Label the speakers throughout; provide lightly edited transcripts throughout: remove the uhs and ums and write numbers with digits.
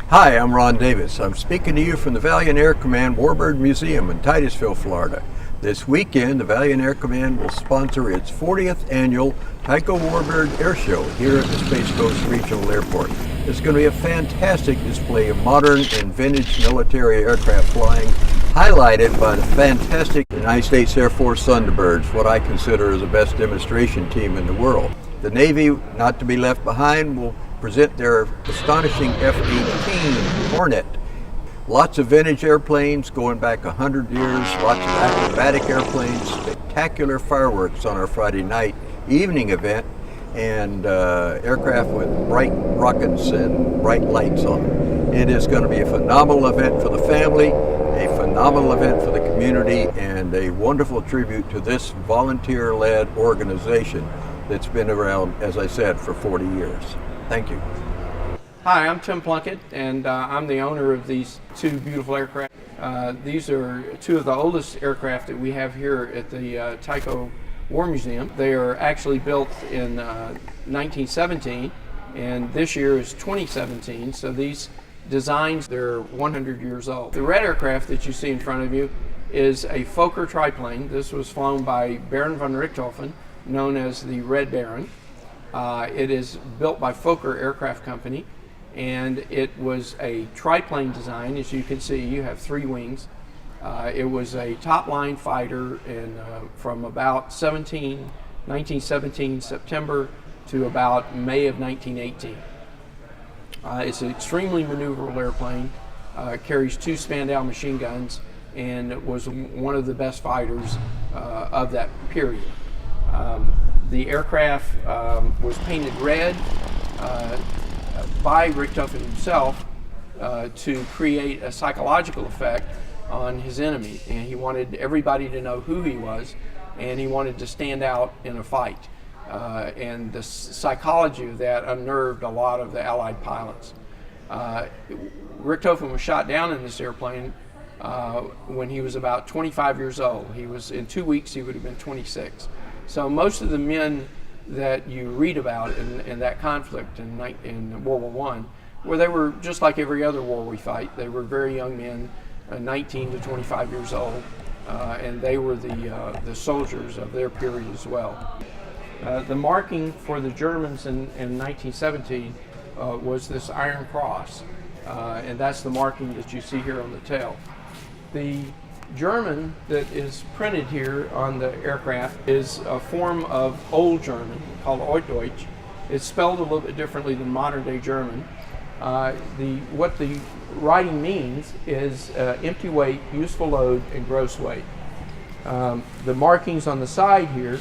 Speaker 1: Hi, I'm Ron Davis. I'm speaking to you from the Valiant Air Command Warbird Museum in Titusville, Florida. This weekend, the Valiant Air Command will sponsor its 40th annual TICO Warbird Airshow here at the Space Coast Regional Airport. It's going to be a fantastic display of modern and vintage military aircraft flying, highlighted by the fantastic United States Air Force Thunderbirds, what I consider as the best demonstration team in the world. The Navy, not to be left behind, will present their astonishing F-18 Hornet. Lots of vintage airplanes going back 100 years, lots of acrobatic airplanes, spectacular fireworks on our Friday night evening event, and aircraft with bright rockets and bright lights on them. It is going to be a phenomenal event for the family, a phenomenal event for the community, and a wonderful tribute to this volunteer-led organization that's been around, as I said, for 40 years. Thank you.
Speaker 2: Hi, I'm Tim Plunkett, and I'm the owner of these two beautiful aircraft. These are two of the oldest aircraft that we have here at the TICO War Museum. They are actually built in 1917, and this year is 2017, so these designs, they're 100 years old. The red aircraft that you see in front of you is a Fokker triplane. This was flown by Baron von Richthofen, known as the Red Baron. It is built by Fokker Aircraft Company, and it was a triplane design. As you can see, you have three wings. It was a top-line fighter from about 1917 September to about May of 1918. It's an extremely maneuverable airplane, carries two Spandau machine guns, and it was one of the best fighters of that period. The aircraft was painted red by Richthofen himself to create a psychological effect on his enemy, and he wanted everybody to know who he was, and he wanted to stand out in a fight. And the psychology of that unnerved a lot of the Allied pilots. Richthofen was shot down in this airplane when he was about 25 years old. He was, in 2 weeks, he would have been 26. So most of the men that you read about in that conflict in World War I, where they were just like every other war we fight, they were very young men, 19 to 25 years old, and they were the soldiers of their period as well. The marking for the Germans in 1917 was this Iron Cross, and that's the marking that you see here on the tail. The German that is printed here on the aircraft is a form of Old German called Altdeutsch. It's spelled a little bit differently than modern day German. What the writing means is empty weight, useful load, and gross weight. The markings on the side here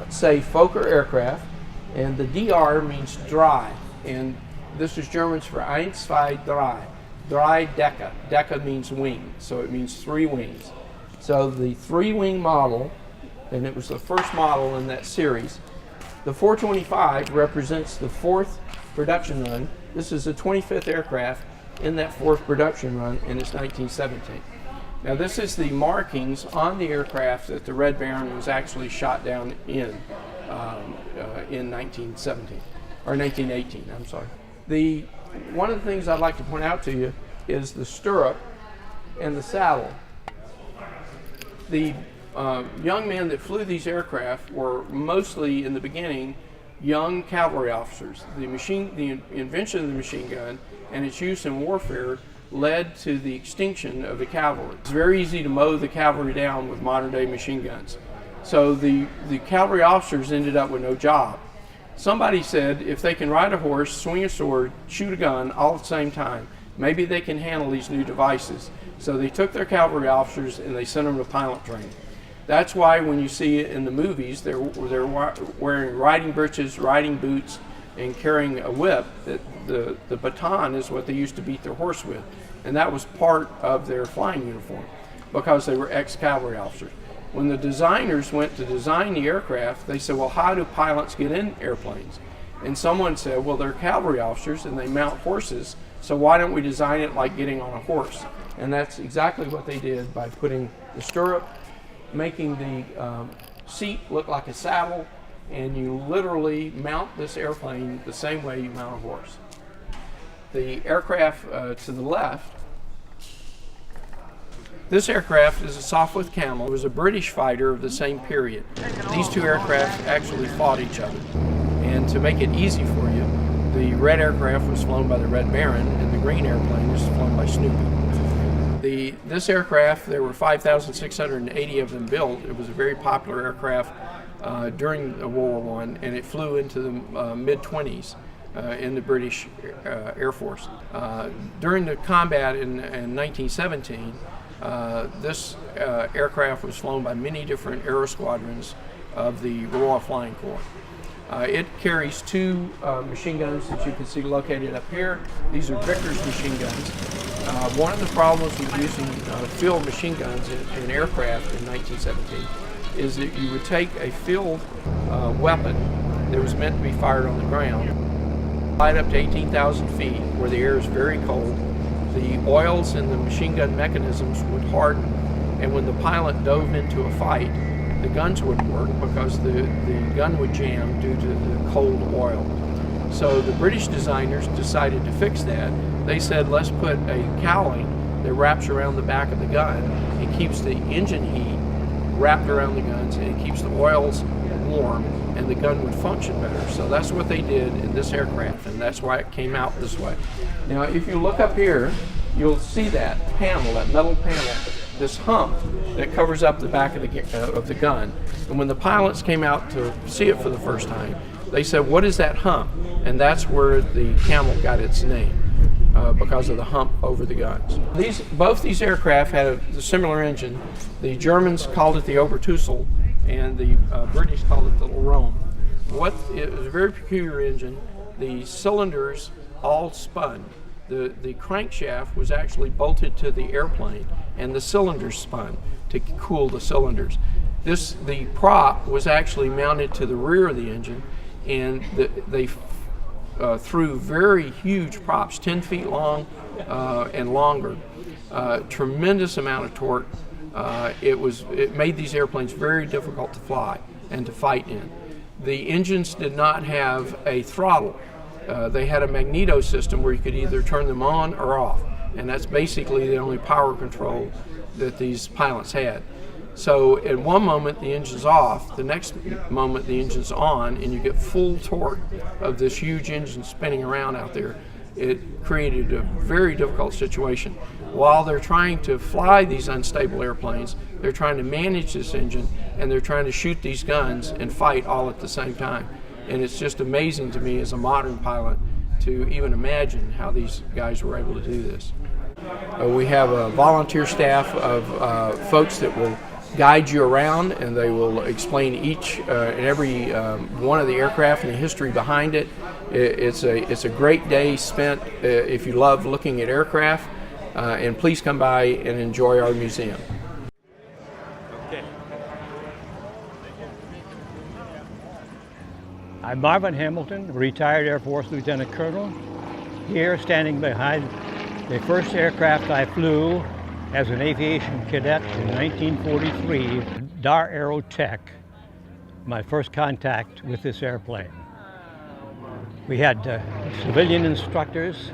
Speaker 2: say Fokker aircraft, and the DR means dry, and this is German for eins, zwei, drei. Drei Decke. Decke means wing, so it means three wings. So the three-wing model, and it was the first model in that series. The 425 represents the fourth production run. This is the 25th aircraft in that fourth production run, and it's 1917. Now this is the markings on the aircraft that the Red Baron was actually shot down in 1917, or 1918, I'm sorry. One of the things I'd like to point out to you is the stirrup and the saddle. The young men that flew these aircraft were mostly, in the beginning, young cavalry officers. The invention of the machine gun and its use in warfare led to the extinction of the cavalry. It's very easy to mow the cavalry down with modern day machine guns. So the cavalry officers ended up with no job. Somebody said if they can ride a horse, swing a sword, shoot a gun all at the same time, maybe they can handle these new devices. So they took their cavalry officers and they sent them to pilot training. That's why when you see it in the movies, they're wearing riding breeches, riding boots, and carrying a whip. The baton is what they used to beat their horse with. And that was part of their flying uniform because they were ex-cavalry officers. When the designers went to design the aircraft, they said, well, how do pilots get in airplanes? And someone said, well, they're cavalry officers and they mount horses, so why don't we design it like getting on a horse? And that's exactly what they did by putting the stirrup, making the seat look like a saddle, and you literally mount this airplane the same way you mount a horse. The aircraft to the left, this aircraft is a Sopwith Camel. It was a British fighter of the same period. These two aircraft actually fought each other. And to make it easy for you, the red aircraft was flown by the Red Baron, and the green airplane was flown by Snoopy. This aircraft, there were 5,680 of them built. It was a very popular aircraft during World War I, and it flew into the mid-20s in the British Air Force. During the combat in 1917, this aircraft was flown by many different aero squadrons of the Royal Flying Corps. It carries two machine guns that you can see located up here. These are Vickers machine guns. One of the problems with using field machine guns in aircraft in 1917 is that you would take a field weapon that was meant to be fired on the ground, fly it up to 18,000 feet where the air is very cold. The oils in the machine gun mechanisms would harden, and when the pilot dove into a fight, the guns wouldn't work because the gun would jam due to the cold oil. So the British designers decided to fix that. They said, let's put a cowling that wraps around the back of the gun. It keeps the engine heat wrapped around the guns, and it keeps the oils warm, and the gun would function better. So that's what they did in this aircraft, and that's why it came out this way. Now, if you look up here, you'll see that panel, that metal panel, this hump that covers up the back of the gun. And when the pilots came out to see it for the first time, they said, what is that hump? And that's where the Camel got its name, because of the hump over the guns. Both these aircraft had a similar engine. The Germans called it the Obertussel, and the British called it the Rome. It was a very peculiar engine. The cylinders all spun. The crankshaft was actually bolted to the airplane, and the cylinders spun to cool the cylinders. The prop was actually mounted to the rear of the engine, and they threw very huge props, 10 feet long and longer. Tremendous amount of torque. It made these airplanes very difficult to fly and to fight in. The engines did not have a throttle. They had a magneto system where you could either turn them on or off, and that's basically the only power control that these pilots had. So at one moment the engine's off, the next moment the engine's on, and you get full torque of this huge engine spinning around out there. It created a very difficult situation. While they're trying to fly these unstable airplanes, they're trying to manage this engine, and they're trying to shoot these guns and fight all at the same time. And it's just amazing to me as a modern pilot to even imagine how these guys were able to do this. We have a volunteer staff of folks that will guide you around, and they will explain each and every one of the aircraft and the history behind it. It's a great day spent if you love looking at aircraft, and please come by and enjoy our museum.
Speaker 3: Okay. I'm Marvin Hamilton, retired Air Force Lieutenant Colonel, here standing behind the first aircraft I flew as an aviation cadet in 1943, Dar Aero Tech, my first contact with this airplane. We had civilian instructors,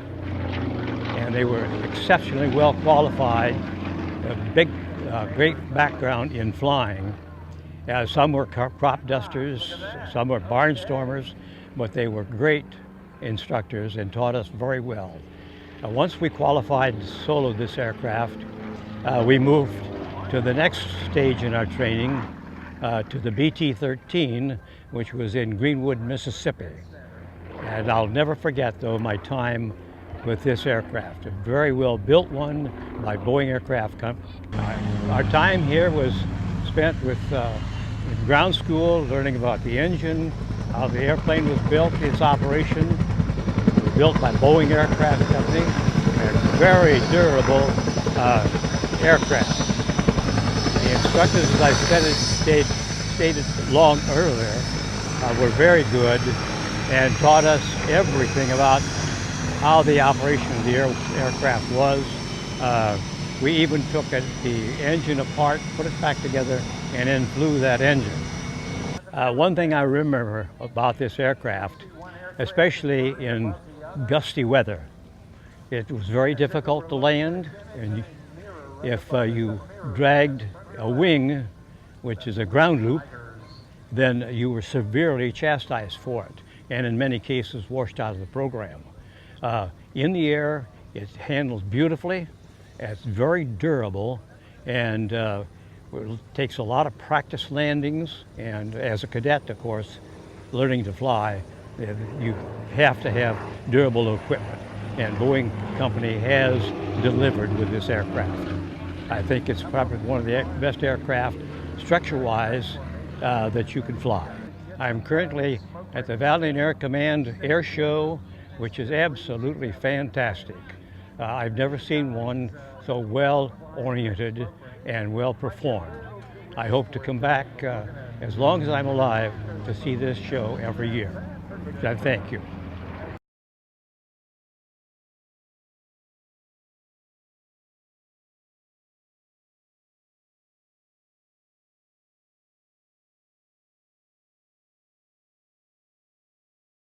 Speaker 3: and they were exceptionally well qualified, great background in flying. Some were crop dusters, some were barnstormers, but they were great instructors and taught us very well. Once we qualified to solo this aircraft, we moved to the next stage in our training, to the BT-13, which was in Greenwood, Mississippi. And I'll never forget, though, my time with this aircraft. A very well built one by Boeing Aircraft Company. Our time here was spent with ground school, learning about the engine, how the airplane was built, its operation. It was built by Boeing Aircraft Company, and very durable aircraft. The instructors, as I stated long earlier, were very good and taught us everything about how the operation of the aircraft was. We even took the engine apart, put it back together, and then flew that engine. One thing I remember about this aircraft, especially in gusty weather, It was very difficult to land, and if you dragged a wing, which is a ground loop, then you were severely chastised for it, and in many cases washed out of the program. In the air, it handles beautifully, it's very durable, and it takes a lot of practice landings, and as a cadet, of course, learning to fly, you have to have durable equipment, and Boeing Company has delivered with this aircraft. I think it's probably one of the best aircraft, structure-wise, that you can fly. I'm currently at the Valiant Air Command Airshow, which is absolutely fantastic. I've never seen one so well-oriented and well-performed. I hope to come back as long as I'm alive to see this show every year. So thank you.